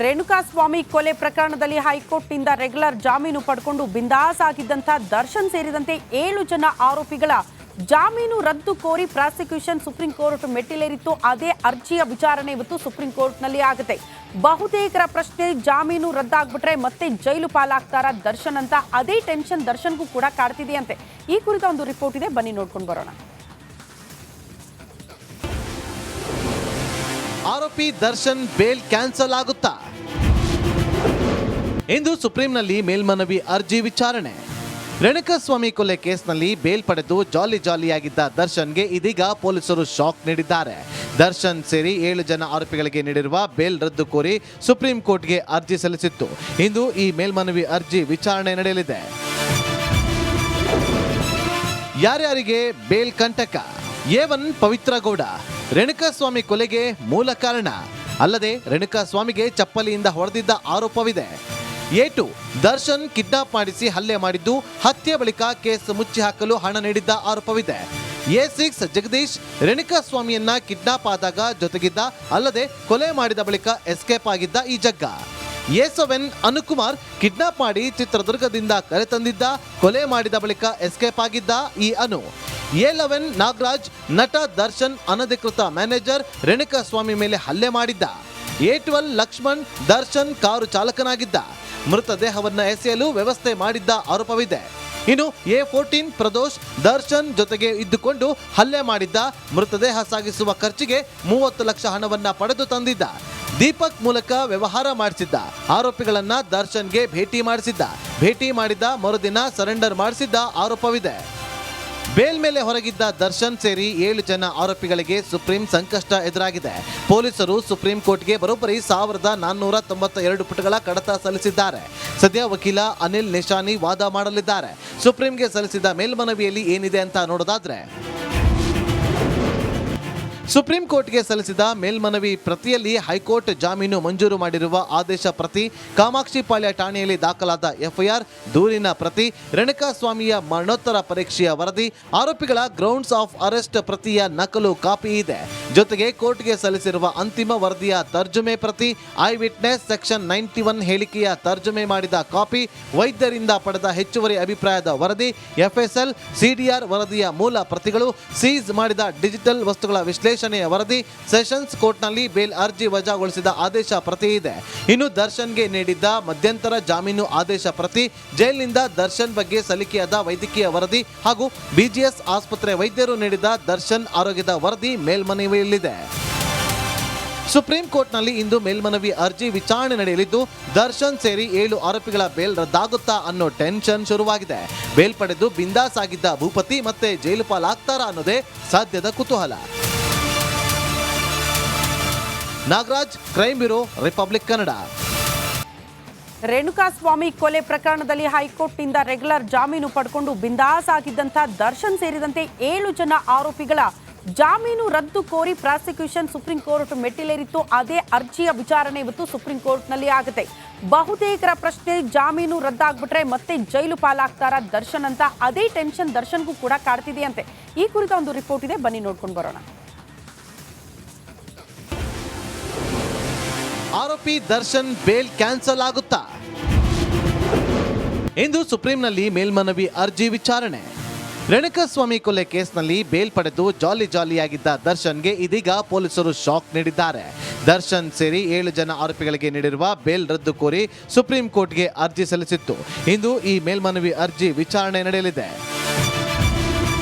ರೇಣುಕಾಸ್ವಾಮಿ ಕೊಲೆ ಪ್ರಕರಣದಲ್ಲಿ ಹೈಕೋರ್ಟ್ನಿಂದ ರೆಗ್ಯುಲರ್ ಜಾಮೀನು ಪಡೆಕೊಂಡು ಬಿಂದಾಸ್ ಆಗಿದ್ದಂಥ ದರ್ಶನ್ ಸೇರಿದಂತೆ 7 ಜನ ಆರೋಪಿಗಳ ಜಾಮೀನು ರದ್ದು ಕೋರಿ ಪ್ರಾಸಿಕ್ಯೂಷನ್ ಸುಪ್ರೀಂ ಕೋರ್ಟ್ ಮೆಟ್ಟಿಲೇರಿತ್ತು. ಅದೇ ಅರ್ಜಿಯ ವಿಚಾರಣೆ ಇವತ್ತು ಸುಪ್ರೀಂ ಕೋರ್ಟ್ನಲ್ಲಿ ಆಗುತ್ತೆ. ಬಹುತೇಕರ ಪ್ರಶ್ನೆ, ಜಾಮೀನು ರದ್ದಾಗ್ಬಿಟ್ರೆ ಮತ್ತೆ ಜೈಲು ಪಾಲಾಗ್ತಾರ ದರ್ಶನ್ ಅಂತ. ಅದೇ ಟೆನ್ಷನ್ ದರ್ಶನ್ಗೂ ಕೂಡ ಕಾಡ್ತಿದೆಯಂತೆ. ಈ ಕುರಿತ ಒಂದು ರಿಪೋರ್ಟ್ ಇದೆ, ಬನ್ನಿ ನೋಡ್ಕೊಂಡು ಬರೋಣ. ಆರೋಪಿ ದರ್ಶನ್ ಬೇಲ್ ಕ್ಯಾನ್ಸಲ್ ಆಗುತ್ತಾ? ಇಂದು ಸುಪ್ರೀಂನಲ್ಲಿ ಮೇಲ್ಮನವಿ ಅರ್ಜಿ ವಿಚಾರಣೆ. ರೇಣುಕಾಸ್ವಾಮಿ ಕೊಲೆ ಕೇಸ್ನಲ್ಲಿ ಬೇಲ್ ಪಡೆದು ಜಾಲಿಯಾಗಿದ್ದ ದರ್ಶನ್ಗೆ ಇದೀಗ ಪೊಲೀಸರು ಶಾಕ್ ನೀಡಿದ್ದಾರೆ. ದರ್ಶನ್ ಸೇರಿ 7 ಜನ ಆರೋಪಿಗಳಿಗೆ ನೀಡಿರುವ ಬೇಲ್ ರದ್ದು ಕೋರಿ ಸುಪ್ರೀಂ ಕೋರ್ಟ್ಗೆ ಅರ್ಜಿ ಸಲ್ಲಿಸಿತ್ತು. ಇಂದು ಈ ಮೇಲ್ಮನವಿ ಅರ್ಜಿ ವಿಚಾರಣೆ ನಡೆಯಲಿದೆ. ಯಾರ್ಯಾರಿಗೆ ಬೇಲ್ ಕಂಟಕ? A1 ಪವಿತ್ರ ಗೌಡ ರೇಣುಕಾಸ್ವಾಮಿ ಕೊಲೆಗೆ ಮೂಲ ಕಾರಣ. ಅಲ್ಲದೆ ರೇಣುಕಾಸ್ವಾಮಿಗೆ ಚಪ್ಪಲಿಯಿಂದ ಹೊಡೆದಿದ್ದ ಆರೋಪವಿದೆ. A2 ದರ್ಶನ್ ಕಿಡ್ನಾಪ್ ಮಾಡಿಸಿ ಹಲ್ಲೆ ಮಾಡಿದ್ದು, ಹತ್ಯೆ ಬಳಿಕ ಕೇಸ್ ಮುಚ್ಚಿ ಹಾಕಲು ಹಣ ನೀಡಿದ್ದ ಆರೋಪವಿದೆ. A6 ಜಗದೀಶ್ ರೇಣುಕಾಸ್ವಾಮಿಯನ್ನ ಕಿಡ್ನಾಪ್ ಆದಾಗ ಜೊತೆಗಿದ್ದ, ಅಲ್ಲದೆ ಕೊಲೆ ಮಾಡಿದ ಬಳಿಕ ಎಸ್ಕೇಪ್ ಆಗಿದ್ದ ಈ ಜಗ್ಗ. A7 ಅನುಕುಮಾರ್ ಕಿಡ್ನಾಪ್ ಮಾಡಿ ಚಿತ್ರದುರ್ಗದಿಂದ ಕರೆತಂದಿದ್ದ, ಕೊಲೆ ಮಾಡಿದ ಬಳಿಕ ಎಸ್ಕೇಪ್ ಆಗಿದ್ದ ಈ ಅನು. A11 ನಾಗರಾಜ್ ನಟ ದರ್ಶನ್ ಅನಧಿಕೃತ ಮ್ಯಾನೇಜರ್, ರೇಣುಕಾಸ್ವಾಮಿ ಮೇಲೆ ಹಲ್ಲೆ ಮಾಡಿದ್ದ. A12 ಲಕ್ಷ್ಮಣ್ ದರ್ಶನ್ ಕಾರು ಚಾಲಕನಾಗಿದ್ದ, ಮೃತದೇಹವನ್ನ ಎಸೆಯಲು ವ್ಯವಸ್ಥೆ ಮಾಡಿದ್ದ ಆರೋಪವಿದೆ. ಇನ್ನು A14 ಪ್ರದೋಷ್ ದರ್ಶನ್ ಜೊತೆಗೆ ಇದ್ದುಕೊಂಡು ಹಲ್ಲೆ ಮಾಡಿದ್ದ, ಮೃತದೇಹ ಸಾಗಿಸುವ ಖರ್ಚಿಗೆ 30 ಲಕ್ಷ ಹಣವನ್ನ ಪಡೆದು ತಂದಿದ್ದ. ದೀಪಕ್ ಮೂಲಕ ವ್ಯವಹಾರ ಮಾಡಿಸಿದ್ದ. ಆರೋಪಿಗಳನ್ನ ದರ್ಶನ್ಗೆ ಭೇಟಿ ಮಾಡಿದ ಮರುದಿನ ಸರೆಂಡರ್ ಮಾಡಿಸಿದ್ದ ಆರೋಪವಿದೆ. ಬೇಲ್ ಮೇಲೆ ಹೊರಗಿದ್ದ ದರ್ಶನ್ ಸೇರಿ 7 ಜನ ಆರೋಪಿಗಳಿಗೆ ಸುಪ್ರೀಂ ಸಂಕಷ್ಟ ಎದುರಾಗಿದೆ. ಪೊಲೀಸರು ಸುಪ್ರೀಂ ಕೋರ್ಟ್ಗೆ ಬರೋಬ್ಬರಿ 1492 ಪುಟಗಳ ಕಡತ ಸಲ್ಲಿಸಿದ್ದಾರೆ. ಸದ್ಯ ವಕೀಲ ಅನಿಲ್ ನಿಶಾನಿ ವಾದ ಮಾಡಲಿದ್ದಾರೆ. ಸುಪ್ರೀಂಗೆ ಸಲ್ಲಿಸಿದ ಮೇಲ್ಮನವಿಯಲ್ಲಿ ಏನಿದೆ ಅಂತ ನೋಡೋದಾದ್ರೆ, ಸುಪ್ರೀಂ ಕೋರ್ಟ್ಗೆ ಸಲ್ಲಿಸಿದ ಮೇಲ್ಮನವಿ ಪ್ರತಿಯಲ್ಲಿ ಹೈಕೋರ್ಟ್ ಜಾಮೀನು ಮಂಜೂರು ಮಾಡಿರುವ ಆದೇಶ ಪ್ರತಿ, ಕಾಮಾಕ್ಷಿಪಾಳ್ಯ ಠಾಣೆಯಲ್ಲಿ ದಾಖಲಾದ ಎಫ್ಐಆರ್, ದೂರಿನ ಪ್ರತಿ, ರೇಣುಕಾಸ್ವಾಮಿಯ ಮರಣೋತ್ತರ ಪರೀಕ್ಷೆಯ ವರದಿ, ಆರೋಪಿಗಳ ಗ್ರೌಂಡ್ಸ್ ಆಫ್ ಅರೆಸ್ಟ್ ಪ್ರತಿಯ ನಕಲು ಕಾಪಿ ಇದೆ. ಜೊತೆಗೆ ಕೋರ್ಟ್ಗೆ ಸಲ್ಲಿಸಿರುವ ಅಂತಿಮ ವರದಿಯ ತರ್ಜುಮೆ ಪ್ರತಿ, ಐ ವಿಟ್ನೆಸ್ ಸೆಕ್ಷನ್ 91 ಹೇಳಿಕೆಯ ತರ್ಜುಮೆ ಮಾಡಿದ ಕಾಪಿ, ವೈದ್ಯರಿಂದ ಪಡೆದ ಹೆಚ್ಚುವರಿ ಅಭಿಪ್ರಾಯದ ವರದಿ, ಎಫ್ಎಸ್ಎಲ್ ಸಿಡಿಆರ್ ವರದಿಯ ಮೂಲ ಪ್ರತಿಗಳು, ಸೀಸ್ ಮಾಡಿದ ಡಿಜಿಟಲ್ ವಸ್ತುಗಳ ವಿಶ್ಲೇಷಣೆಯ ವರದಿ, ಸೆಷನ್ಸ್ ಕೋರ್ಟ್ನಲ್ಲಿ ಬೇಲ್ ಅರ್ಜಿ ವಜಾಗೊಳಿಸಿದ ಆದೇಶ ಪ್ರತಿ ಇದೆ. ಇನ್ನು ದರ್ಶನ್ಗೆ ನೀಡಿದ್ದ ಮಧ್ಯಂತರ ಜಾಮೀನು ಆದೇಶ ಪ್ರತಿ, ಜೈಲಿನಿಂದ ದರ್ಶನ್ ಬಗ್ಗೆ ಸಲ್ಲಿಕೆಯಾದ ವೈದ್ಯಕೀಯ ವರದಿ ಹಾಗೂ ಬಿಜಿಎಸ್ ಆಸ್ಪತ್ರೆ ವೈದ್ಯರು ನೀಡಿದ ದರ್ಶನ್ ಆರೋಗ್ಯದ ವರದಿ ಮೇಲ್ಮನವಿಯಲ್ಲಿದೆ. ಸುಪ್ರೀಂ ಕೋರ್ಟ್ನಲ್ಲಿ ಇಂದು ಮೇಲ್ಮನವಿ ಅರ್ಜಿ ವಿಚಾರಣೆ ನಡೆಯಲಿದ್ದು, ದರ್ಶನ್ ಸೇರಿ 7 ಆರೋಪಿಗಳ ಬೇಲ್ ರದ್ದಾಗುತ್ತಾ ಅನ್ನೋ ಟೆನ್ಷನ್ ಶುರುವಾಗಿದೆ. ಬೇಲ್ ಪಡೆದು ಬಿಂದಾಸ್ ಆಗಿದ್ದ ಭೂಪತಿ ಮತ್ತೆ ಜೈಲು ಪಾಲಾಗ್ತಾರಾ ಅನ್ನೋದೇ ಸದ್ಯದ ಕುತೂಹಲ. Nagaraj, crime bureau, republic Kannada. Renukaswamy ಕೊಲೆ ಪ್ರಕರಣದಲ್ಲಿ ಹೈಕೋರ್ಟ್ನಿಂದ ರೆಗ್ಯುಲರ್ ಜಾಮೀನು ಪಡೆಕೊಂಡು ಬಿಂದಾಸ್ ಆಗಿದ್ದಂಥ ದರ್ಶನ್ ಸೇರಿದಂತೆ 7 ಜನ ಆರೋಪಿಗಳ ಜಾಮೀನು ರದ್ದು ಕೋರಿ ಪ್ರಾಸಿಕ್ಯೂಷನ್ ಸುಪ್ರೀಂ ಕೋರ್ಟ್ ಮೆಟ್ಟಿಲೇರಿತ್ತು. ಅದೇ ಅರ್ಜಿಯ ವಿಚಾರಣೆ ಇವತ್ತು ಸುಪ್ರೀಂ ಕೋರ್ಟ್ನಲ್ಲಿ ಆಗುತ್ತೆ. ಬಹುತೇಕರ ಪ್ರಶ್ನೆ, ಜಾಮೀನು ರದ್ದಾಗ್ಬಿಟ್ರೆ ಮತ್ತೆ ಜೈಲು ಪಾಲಾಗ್ತಾರ ದರ್ಶನ್ ಅಂತ. ಅದೇ ಟೆನ್ಷನ್ ದರ್ಶನ್ಗೂ ಕೂಡ ಕಾಡ್ತಿದೆಯಂತೆ. ಈ ಕುರಿತ ಒಂದು ರಿಪೋರ್ಟ್ ಇದೆ, ಬನ್ನಿ ನೋಡ್ಕೊಂಡು ಬರೋಣ. ಆರೋಪಿ ದರ್ಶನ್ ಬೇಲ್ ಕ್ಯಾನ್ಸಲ್ ಆಗುತ್ತಾ? ಇಂದು ಸುಪ್ರೀಂನಲ್ಲಿ ಮೇಲ್ಮನವಿ ಅರ್ಜಿ ವಿಚಾರಣೆ. ರೇಣುಕಾಸ್ವಾಮಿ ಕೊಲೆ ಕೇಸ್ನಲ್ಲಿ ಬೇಲ್ ಪಡೆದು ಜಾಲಿಯಾಗಿದ್ದ ದರ್ಶನ್ಗೆ ಇದೀಗ ಪೊಲೀಸರು ಶಾಕ್ ನೀಡಿದ್ದಾರೆ. ದರ್ಶನ್ ಸೇರಿ 7 ಜನ ಆರೋಪಿಗಳಿಗೆ ನೀಡಿರುವ ಬೇಲ್ ರದ್ದು ಕೋರಿ ಸುಪ್ರೀಂ ಕೋರ್ಟ್ಗೆ ಅರ್ಜಿ ಸಲ್ಲಿಸಿತ್ತು. ಇಂದು ಈ ಮೇಲ್ಮನವಿ ಅರ್ಜಿ ವಿಚಾರಣೆ ನಡೆಯಲಿದೆ.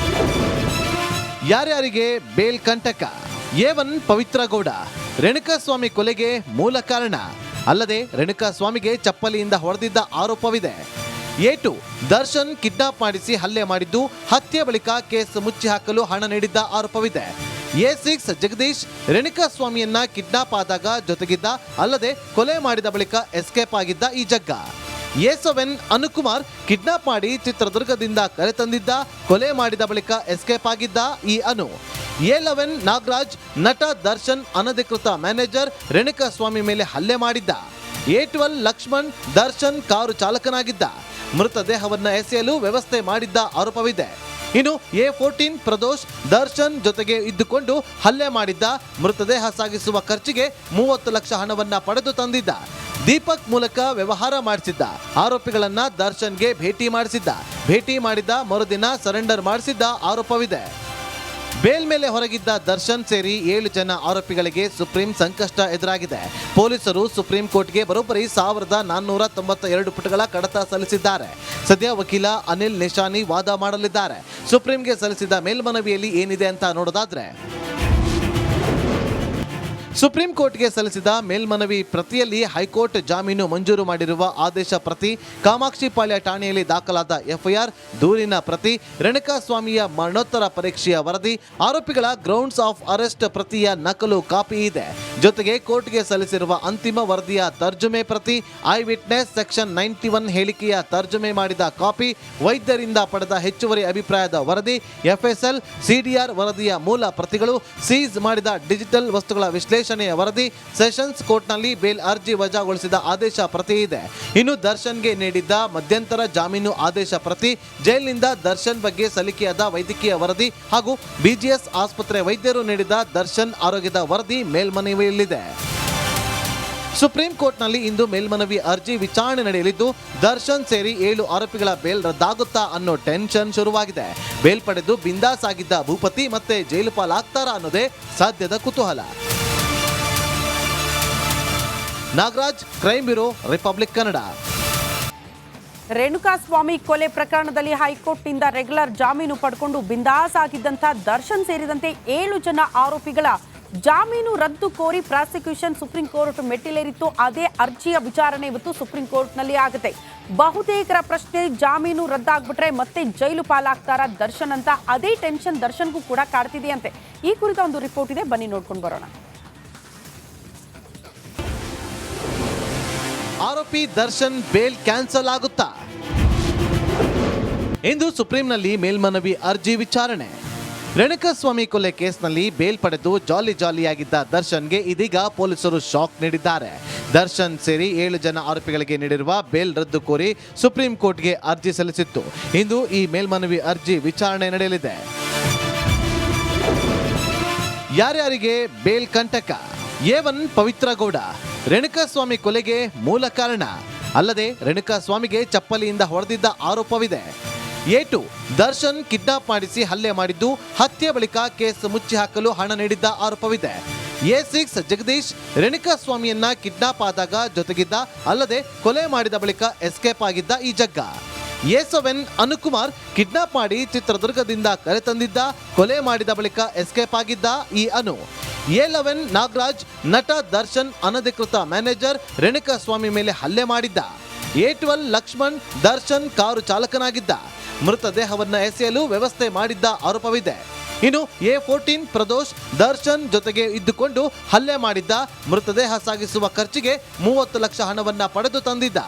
ಯಾರ್ಯಾರಿಗೆ ಬೇಲ್ ಕಂಟಕ? A1 ಪವಿತ್ರ ಗೌಡ ರೇಣುಕಾಸ್ವಾಮಿ ಕೊಲೆಗೆ ಮೂಲ ಕಾರಣ. ಅಲ್ಲದೆ ರೇಣುಕಾಸ್ವಾಮಿಗೆ ಚಪ್ಪಲಿಯಿಂದ ಹೊಡೆದಿದ್ದ ಆರೋಪವಿದೆ. A2 ದರ್ಶನ್ ಕಿಡ್ನಾಪ್ ಮಾಡಿಸಿ ಹಲ್ಲೆ ಮಾಡಿದ್ದು, ಹತ್ಯೆ ಬಳಿಕ ಕೇಸ್ ಮುಚ್ಚಿ ಹಾಕಲು ಹಣ ನೀಡಿದ್ದ ಆರೋಪವಿದೆ. A6 ಜಗದೀಶ್ ರೇಣುಕಾಸ್ವಾಮಿಯನ್ನ ಕಿಡ್ನಾಪ್ ಆದಾಗ ಜೊತೆಗಿದ್ದ, ಅಲ್ಲದೆ ಕೊಲೆ ಮಾಡಿದ ಬಳಿಕ ಎಸ್ಕೇಪ್ ಆಗಿದ್ದ ಈ ಜಗ್ಗ. A7 ಅನುಕುಮಾರ್ ಕಿಡ್ನಾಪ್ ಮಾಡಿ ಚಿತ್ರದುರ್ಗದಿಂದ ಕರೆತಂದಿದ್ದ, ಕೊಲೆ ಮಾಡಿದ ಬಳಿಕ ಎಸ್ಕೇಪ್ ಆಗಿದ್ದ ಈ ಅನು. A11 ನಾಗರಾಜ್ ನಟ ದರ್ಶನ್ ಅನಧಿಕೃತ ಮ್ಯಾನೇಜರ್, ರೇಣುಕಾಸ್ವಾಮಿ ಮೇಲೆ ಹಲ್ಲೆ ಮಾಡಿದ್ದ. A12 ಲಕ್ಷ್ಮಣ್ ದರ್ಶನ್ ಕಾರು ಚಾಲಕನಾಗಿದ್ದ, ಮೃತದೇಹವನ್ನ ಎಸೆಯಲು ವ್ಯವಸ್ಥೆ ಮಾಡಿದ್ದ ಆರೋಪವಿದೆ. ಇನ್ನು A14 ಪ್ರದೋಷ್ ದರ್ಶನ್ ಜೊತೆಗೆ ಇದ್ದುಕೊಂಡು ಹಲ್ಲೆ ಮಾಡಿದ್ದ, ಮೃತದೇಹ ಸಾಗಿಸುವ ಖರ್ಚಿಗೆ 30 ಲಕ್ಷ ಹಣವನ್ನ ಪಡೆದು ತಂದಿದ್ದ. ದೀಪಕ್ ಮೂಲಕ ವ್ಯವಹಾರ ಮಾಡಿಸಿದ್ದ ಆರೋಪಿಗಳನ್ನ ದರ್ಶನ್ಗೆ ಭೇಟಿ ಮಾಡಿದ ಮರುದಿನ ಸರೆಂಡರ್ ಮಾಡಿಸಿದ್ದ ಆರೋಪವಿದೆ. ಬೇಲ್ ಮೇಲೆ ಹೊರಗಿದ್ದ ದರ್ಶನ್ ಸೇರಿ 7 ಜನ ಆರೋಪಿಗಳಿಗೆ ಸುಪ್ರೀಂ ಸಂಕಷ್ಟ ಎದುರಾಗಿದೆ. ಪೊಲೀಸರು ಸುಪ್ರೀಂ ಕೋರ್ಟ್ಗೆ ಬರೋಬ್ಬರಿ 1492 ಪುಟಗಳ ಕಡತ ಸಲ್ಲಿಸಿದ್ದಾರೆ. ಸದ್ಯ ವಕೀಲ ಅನಿಲ್ ನಿಶಾನಿ ವಾದ ಮಾಡಲಿದ್ದಾರೆ. ಸುಪ್ರೀಂಗೆ ಸಲ್ಲಿಸಿದ ಮೇಲ್ಮನವಿಯಲ್ಲಿ ಏನಿದೆ ಅಂತ ನೋಡೋದಾದ್ರೆ, ಸುಪ್ರೀಂ ಕೋರ್ಟ್ಗೆ ಸಲ್ಲಿಸಿದ ಮೇಲ್ಮನವಿ ಪ್ರತಿಯಲ್ಲಿ ಹೈಕೋರ್ಟ್ ಜಾಮೀನು ಮಂಜೂರು ಮಾಡಿರುವ ಆದೇಶ ಪ್ರತಿ, ಕಾಮಾಕ್ಷಿಪಾಳ್ಯ ಠಾಣೆಯಲ್ಲಿ ದಾಖಲಾದ ಎಫ್ಐಆರ್, ದೂರಿನ ಪ್ರತಿ, ರೇಣುಕಾಸ್ವಾಮಿಯ ಮರಣೋತ್ತರ ಪರೀಕ್ಷೆಯ ವರದಿ, ಆರೋಪಿಗಳ ಗ್ರೌಂಡ್ಸ್ ಆಫ್ ಅರೆಸ್ಟ್ ಪ್ರತಿಯ ನಕಲು ಕಾಪಿ ಇದೆ. ಜೊತೆಗೆ ಕೋರ್ಟ್ಗೆ ಸಲ್ಲಿಸಿರುವ ಅಂತಿಮ ವರದಿಯ ತರ್ಜುಮೆ ಪ್ರತಿ, ಐ ವಿಟ್ನೆಸ್ ಸೆಕ್ಷನ್ 91 ಹೇಳಿಕೆಯ ತರ್ಜುಮೆ ಮಾಡಿದ ಕಾಪಿ, ವೈದ್ಯರಿಂದ ಪಡೆದ ಹೆಚ್ಚುವರಿ ಅಭಿಪ್ರಾಯದ ವರದಿ, ಎಫ್ಎಸ್ಎಲ್ ಸಿಡಿಆರ್ ವರದಿಯ ಮೂಲ ಪ್ರತಿಗಳು, ಸೀಸ್ ಮಾಡಿದ ಡಿಜಿಟಲ್ ವಸ್ತುಗಳ ವಿಶ್ಲೇಷಣೆಯ ವರದಿ, ಸೆಷನ್ಸ್ ಕೋರ್ಟ್ನಲ್ಲಿ ಬೇಲ್ ಅರ್ಜಿ ವಜಾಗೊಳಿಸಿದ ಆದೇಶ ಪ್ರತಿ ಇದೆ. ಇನ್ನು ದರ್ಶನ್ಗೆ ನೀಡಿದ್ದ ಮಧ್ಯಂತರ ಜಾಮೀನು ಆದೇಶ ಪ್ರತಿ, ಜೈಲಿನಿಂದ ದರ್ಶನ್ ಬಗ್ಗೆ ಸಲ್ಲಿಕೆಯಾದ ವೈದ್ಯಕೀಯ ವರದಿ ಹಾಗೂ ಬಿಜಿಎಸ್ ಆಸ್ಪತ್ರೆ ವೈದ್ಯರು ನೀಡಿದ ದರ್ಶನ್ ಆರೋಗ್ಯದ ವರದಿ ಮೇಲ್ಮನವಿಯಲ್ಲಿದೆ. ಸುಪ್ರೀಂ ಕೋರ್ಟ್ನಲ್ಲಿ ಇಂದು ಮೇಲ್ಮನವಿ ಅರ್ಜಿ ವಿಚಾರಣೆ ನಡೆಯಲಿದ್ದು, ದರ್ಶನ್ ಸೇರಿ 7 ಆರೋಪಿಗಳ ಬೇಲ್ ರದ್ದಾಗುತ್ತಾ ಅನ್ನೋ ಟೆನ್ಷನ್ ಶುರುವಾಗಿದೆ. ಬೇಲ್ ಪಡೆದು ಬಿಂದಾಸ್ ಆಗಿದ್ದ ಭೂಪತಿ ಮತ್ತೆ ಜೈಲು ಪಾಲಾಗ್ತಾರಾ ಅನ್ನೋದೇ ಸದ್ಯದ ಕುತೂಹಲ. Nagaraj, crime bureau, republic Kannada. Renukaswamy ಕೊಲೆ ಪ್ರಕರಣದಲ್ಲಿ ಹೈಕೋರ್ಟ್ನಿಂದ ರೆಗ್ಯುಲರ್ ಜಾಮೀನು ಪಡ್ಕೊಂಡು ಬಿಂದಾಸ್ ಆಗಿದ್ದಂಥ ದರ್ಶನ್ ಸೇರಿದಂತೆ 7 ಜನ ಆರೋಪಿಗಳ ಜಾಮೀನು ರದ್ದು ಕೋರಿ ಪ್ರಾಸಿಕ್ಯೂಷನ್ ಸುಪ್ರೀಂ ಕೋರ್ಟ್ ಮೆಟ್ಟಿಲೇರಿತ್ತು. ಅದೇ ಅರ್ಜಿಯ ವಿಚಾರಣೆ ಇವತ್ತು ಸುಪ್ರೀಂ ಕೋರ್ಟ್ನಲ್ಲಿ ಆಗುತ್ತೆ. ಬಹುತೇಕರ ಪ್ರಶ್ನೆ, ಜಾಮೀನು ರದ್ದಾಗ್ಬಿಟ್ರೆ ಮತ್ತೆ ಜೈಲು ಪಾಲಾಗ್ತಾರ ದರ್ಶನ್ ಅಂತ. ಅದೇ ಟೆನ್ಷನ್ ದರ್ಶನ್ಗೂ ಕೂಡ ಕಾಡ್ತಿದೆಯಂತೆ. ಈ ಕುರಿತ ಒಂದು ರಿಪೋರ್ಟ್ ಇದೆ, ಬನ್ನಿ ನೋಡ್ಕೊಂಡು ಬರೋಣ. ಆರೋಪಿ ದರ್ಶನ್ ಬೇಲ್ ಕ್ಯಾನ್ಸಲ್ ಆಗುತ್ತಾ? ಇಂದು ಸುಪ್ರೀಂನಲ್ಲಿ ಮೇಲ್ಮನವಿ ಅರ್ಜಿ ವಿಚಾರಣೆ. ರೇಣುಕಾಸ್ವಾಮಿ ಕೊಲೆ ಕೇಸ್ನಲ್ಲಿ ಬೇಲ್ ಪಡೆದು ಜಾಲಿಯಾಗಿದ್ದ ದರ್ಶನ್ಗೆ ಇದೀಗ ಪೊಲೀಸರು ಶಾಕ್ ನೀಡಿದ್ದಾರೆ. ದರ್ಶನ್ ಸೇರಿ 7 ಜನ ಆರೋಪಿಗಳಿಗೆ ನೀಡಿರುವ ಬೇಲ್ ರದ್ದು ಕೋರಿ ಸುಪ್ರೀಂ ಕೋರ್ಟ್ಗೆ ಅರ್ಜಿ ಸಲ್ಲಿಸಿತ್ತು. ಇಂದು ಈ ಮೇಲ್ಮನವಿ ಅರ್ಜಿ ವಿಚಾರಣೆ ನಡೆಯಲಿದೆ. ಯಾರ್ಯಾರಿಗೆ ಬೇಲ್ ಕಂಟಕ? A1 ಪವಿತ್ರ ಗೌಡ, ರೇಣುಕಾಸ್ವಾಮಿ ಕೊಲೆಗೆ ಮೂಲ ಕಾರಣ, ಅಲ್ಲದೆ ರೇಣುಕಾಸ್ವಾಮಿಗೆ ಚಪ್ಪಲಿಯಿಂದ ಹೊಡೆದಿದ್ದ ಆರೋಪವಿದೆ. A2 ದರ್ಶನ್ ಕಿಡ್ನಾಪ್ ಮಾಡಿಸಿ ಹಲ್ಲೆ ಮಾಡಿದ್ದು, ಹತ್ಯೆ ಬಳಿಕ ಕೇಸ್ ಮುಚ್ಚಿ ಹಾಕಲು ಹಣ ನೀಡಿದ್ದ ಆರೋಪವಿದೆ. A6 ಜಗದೀಶ್ ರೇಣುಕಾಸ್ವಾಮಿಯನ್ನ ಕಿಡ್ನಾಪ್ ಆದಾಗ ಜೊತೆಗಿದ್ದ, ಅಲ್ಲದೆ ಕೊಲೆ ಮಾಡಿದ ಬಳಿಕ ಎಸ್ಕೇಪ್ ಆಗಿದ್ದ ಈ ಜಗ್ಗ. A7 ಅನುಕುಮಾರ್ ಕಿಡ್ನಾಪ್ ಮಾಡಿ ಚಿತ್ರದುರ್ಗದಿಂದ ಕರೆತಂದಿದ್ದ, ಕೊಲೆ ಮಾಡಿದ ಬಳಿಕ ಎಸ್ಕೇಪ್ ಆಗಿದ್ದ ಈ ಅನು. A11 ನಾಗರಾಜ್ ನಟ ದರ್ಶನ್ ಅನಧಿಕೃತ ಮ್ಯಾನೇಜರ್, ರೇಣುಕಾಸ್ವಾಮಿ ಮೇಲೆ ಹಲ್ಲೆ ಮಾಡಿದ್ದ. A12 ಲಕ್ಷ್ಮಣ್ ದರ್ಶನ್ ಕಾರು ಚಾಲಕನಾಗಿದ್ದ, ಮೃತದೇಹವನ್ನ ಎಸೆಯಲು ವ್ಯವಸ್ಥೆ ಮಾಡಿದ್ದ ಆರೋಪವಿದೆ. ಇನ್ನು A14 ಪ್ರದೋಷ್ ದರ್ಶನ್ ಜೊತೆಗೆ ಇದ್ದುಕೊಂಡು ಹಲ್ಲೆ ಮಾಡಿದ್ದ, ಮೃತದೇಹ ಸಾಗಿಸುವ ಖರ್ಚಿಗೆ 30 ಲಕ್ಷ ಹಣವನ್ನ ಪಡೆದು ತಂದಿದ್ದ.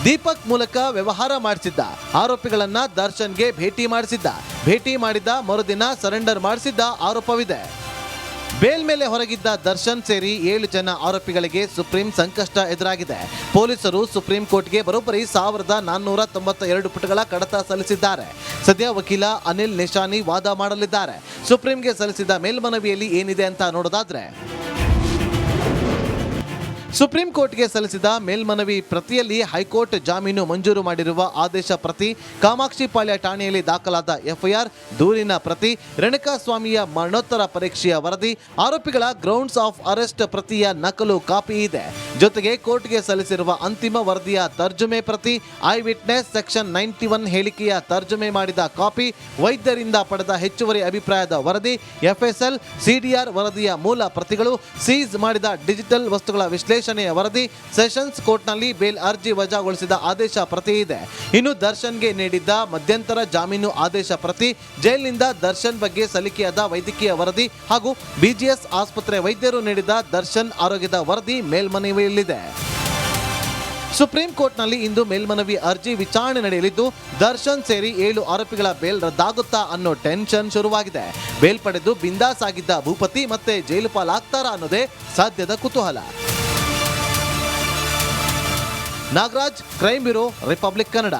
ದೀಪಕ್ ಮೂಲಕ ವ್ಯವಹಾರ ಮಾಡಿಸಿದ್ದ ಆರೋಪಿಗಳನ್ನ ದರ್ಶನ್ಗೆ ಭೇಟಿ ಮಾಡಿದ ಮರುದಿನ ಸರೆಂಡರ್ ಮಾಡಿಸಿದ್ದ ಆರೋಪವಿದೆ. ಬೇಲ್ ಮೇಲೆ ಹೊರಗಿದ್ದ ದರ್ಶನ್ ಸೇರಿ 7 ಜನ ಆರೋಪಿಗಳಿಗೆ ಸುಪ್ರೀಂ ಸಂಕಷ್ಟ ಎದುರಾಗಿದೆ. ಪೊಲೀಸರು ಸುಪ್ರೀಂ ಕೋರ್ಟ್ಗೆ ಬರೋಬ್ಬರಿ 1492 ಪುಟಗಳ ಕಡತ ಸಲ್ಲಿಸಿದ್ದಾರೆ. ಸದ್ಯ ವಕೀಲ ಅನಿಲ್ ನಿಶಾನಿ ವಾದ ಮಾಡಲಿದ್ದಾರೆ. ಸುಪ್ರೀಂಗೆ ಸಲ್ಲಿಸಿದ ಮೇಲ್ಮನವಿಯಲ್ಲಿ ಏನಿದೆ ಅಂತ ನೋಡೋದಾದ್ರೆ, ಸುಪ್ರೀಂ ಕೋರ್ಟ್ಗೆ ಸಲ್ಲಿಸಿದ ಮೇಲ್ಮನವಿ ಪ್ರತಿಯಲ್ಲಿ ಹೈಕೋರ್ಟ್ ಜಾಮೀನು ಮಂಜೂರು ಮಾಡಿರುವ ಆದೇಶ ಪ್ರತಿ, ಕಾಮಾಕ್ಷಿಪಾಳ್ಯ ಠಾಣೆಯಲ್ಲಿ ದಾಖಲಾದ ಎಫ್ಐಆರ್, ದೂರಿನ ಪ್ರತಿ, ರೇಣುಕಾಸ್ವಾಮಿಯ ಮರಣೋತ್ತರ ಪರೀಕ್ಷೆಯ ವರದಿ, ಆರೋಪಿಗಳ ಗ್ರೌಂಡ್ಸ್ ಆಫ್ ಅರೆಸ್ಟ್ ಪ್ರತಿಯ ನಕಲು ಕಾಪಿ ಇದೆ. ಜೊತೆಗೆ ಕೋರ್ಟ್ಗೆ ಸಲ್ಲಿಸಿರುವ ಅಂತಿಮ ವರದಿಯ ತರ್ಜುಮೆ ಪ್ರತಿ, ಐ ವಿಟ್ನೆಸ್ ಸೆಕ್ಷನ್ 91 ಹೇಳಿಕೆಯ ತರ್ಜುಮೆ ಮಾಡಿದ ಕಾಪಿ, ವೈದ್ಯರಿಂದ ಪಡೆದ ಹೆಚ್ಚುವರಿ ಅಭಿಪ್ರಾಯದ ವರದಿ, ಎಫ್ಎಸ್ಎಲ್ ಸಿಡಿಆರ್ ವರದಿಯ ಮೂಲ ಪ್ರತಿಗಳು, ಸೀಸ್ ಮಾಡಿದ ಡಿಜಿಟಲ್ ವಸ್ತುಗಳ ವಿಶ್ಲೇಷಣೆಯ ವರದಿ, ಸೆಷನ್ಸ್ ಕೋರ್ಟ್ನಲ್ಲಿ ಬೇಲ್ ಅರ್ಜಿ ವಜಾಗೊಳಿಸಿದ ಆದೇಶ ಪ್ರತಿ ಇದೆ. ಇನ್ನು ದರ್ಶನ್ಗೆ ನೀಡಿದ್ದ ಮಧ್ಯಂತರ ಜಾಮೀನು ಆದೇಶ ಪ್ರತಿ, ಜೈಲಿನಿಂದ ದರ್ಶನ್ ಬಗ್ಗೆ ಸಲ್ಲಿಕೆಯಾದ ವೈದ್ಯಕೀಯ ವರದಿ ಹಾಗೂ ಬಿಜಿಎಸ್ ಆಸ್ಪತ್ರೆ ವೈದ್ಯರು ನೀಡಿದ ದರ್ಶನ್ ಆರೋಗ್ಯದ ವರದಿ ಮೇಲ್ಮನವಿಯಲ್ಲಿದೆ. ಸುಪ್ರೀಂ ಕೋರ್ಟ್ನಲ್ಲಿ ಇಂದು ಮೇಲ್ಮನವಿ ಅರ್ಜಿ ವಿಚಾರಣೆ ನಡೆಯಲಿದ್ದು, ದರ್ಶನ್ ಸೇರಿ 7 ಆರೋಪಿಗಳ ಬೇಲ್ ರದ್ದಾಗುತ್ತಾ ಅನ್ನೋ ಟೆನ್ಷನ್ ಶುರುವಾಗಿದೆ. ಬೇಲ್ ಪಡೆದು ಬಿಂದಾಸ್ ಆಗಿದ್ದ ಭೂಪತಿ ಮತ್ತೆ ಜೈಲು ಪಾಲಾಗ್ತಾರಾ ಅನ್ನೋದೇ ಸದ್ಯದ ಕುತೂಹಲ. Nagaraj, crime bureau, republic Kannada.